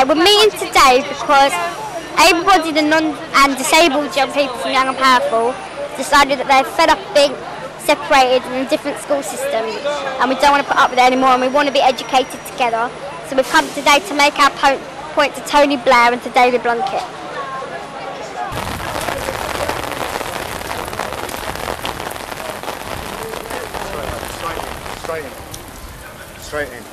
we're meeting today because able-bodied and disabled young people from Young and Powerful decided that they're fed up being separated in different school systems, and we don't want to put up with it anymore, and we want to be educated together. So we've come today to make our point to Tony Blair and to Daley Blunkett. Straight in.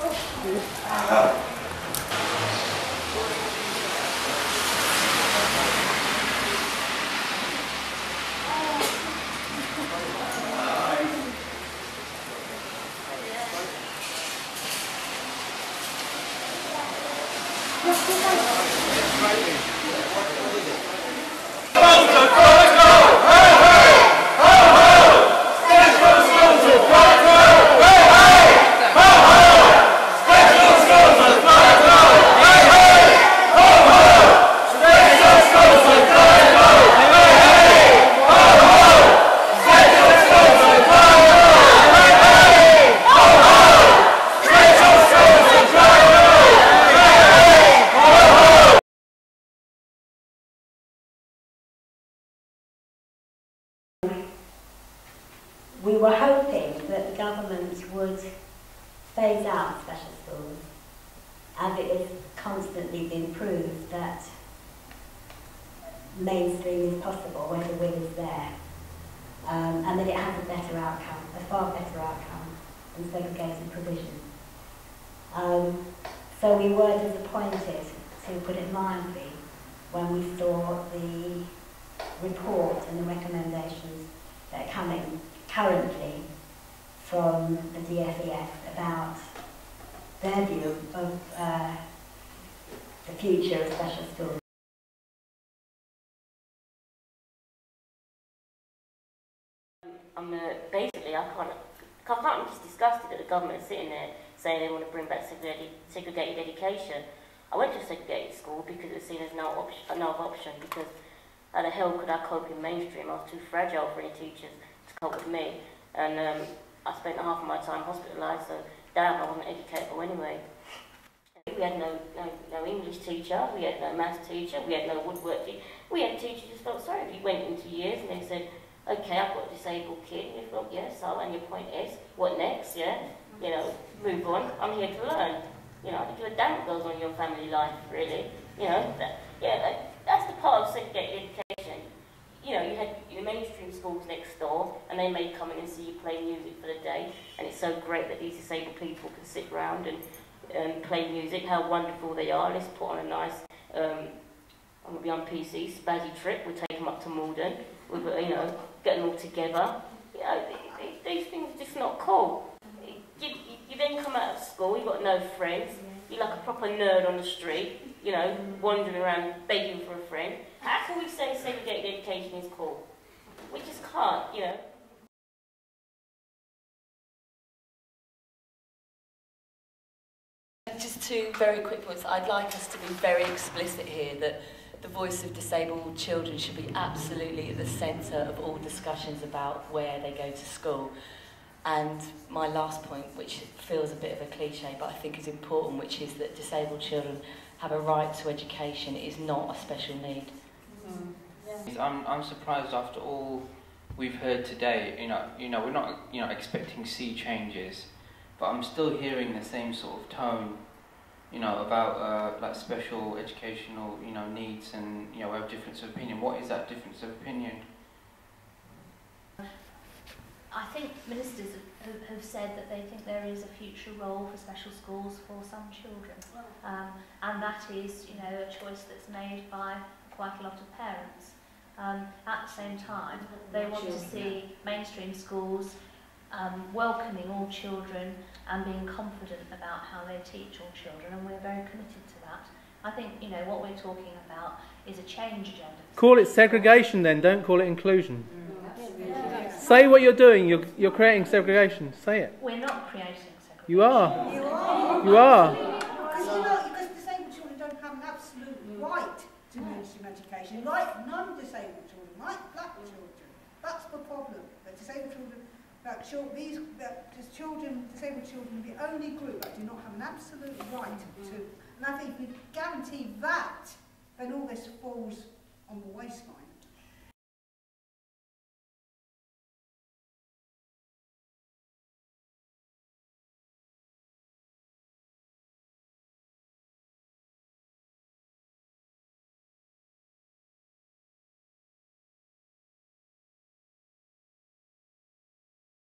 We were hoping that the government would phase out special schools, as it has constantly been proved that mainstream is possible when the will is there, and that it has a better outcome, a far better outcome than segregated provision. So we were disappointed, to put it mildly, when we saw the report and the recommendations that are coming currently from the DFES about their view of the future of special schools. Basically, I can't be disgusted at the government sitting there saying they want to bring back segregated education. I went to a segregated school because it was seen as another option, because how the hell could I cope in mainstream? I was too fragile for any teachers to cope with me, and I spent half of my time hospitalised, so damn, I wasn't educatable anyway. We had no English teacher, we had no maths teacher, we had no woodwork teacher. We had teachers who just felt sorry if you went into years and they said, okay, I've got a disabled kid, and you thought, yeah, so, and your point is, what next, yeah? You know, move on, I'm here to learn. You know, I don't give a damn what goes on in your family life, really. You know, that's the part of segregated education. You know, you had your mainstream schools next door, and they may come in and see you play music for the day, and it's so great that these disabled people can sit round and play music, how wonderful they are. Let's put on a nice, I'm going to be on PC, spazzy trip, we'll take them up to Malden, we'll, you know, get them all together. You know, these things are just not cool. You then come out of school, you've got no friends, you're like a proper nerd on the street, you know, wandering around begging for a friend. How can we say segregated education is cool? We just can't, you know. Just two very quick points. I'd like us to be very explicit here that the voice of disabled children should be absolutely at the centre of all discussions about where they go to school. And my last point, which feels a bit of a cliche, but I think is important, which is that disabled children have a right to education. It is not a special need. I'm surprised after all we've heard today. You know, we're not expecting sea changes, but I'm still hearing the same sort of tone. You know, about like special educational needs, and we have a difference of opinion. What is that difference of opinion? I think ministers have said that they think there is a future role for special schools for some children, and that is, a choice that's made by quite a lot of parents. At the same time, they want to see mainstream schools welcoming all children and being confident about how they teach all children, and we're very committed to that. I think, what we're talking about is a change agenda. Call it segregation then, don't call it inclusion. Say what you're doing, you're creating segregation, say it. We're not creating segregation. You are. You are. You are. Because disabled children don't have an absolute right to mainstream education, like non-disabled children, like black children. That's the problem. That disabled children, disabled children are the only group that do not have an absolute right to And I think if we guarantee that, then all this falls on the wayside.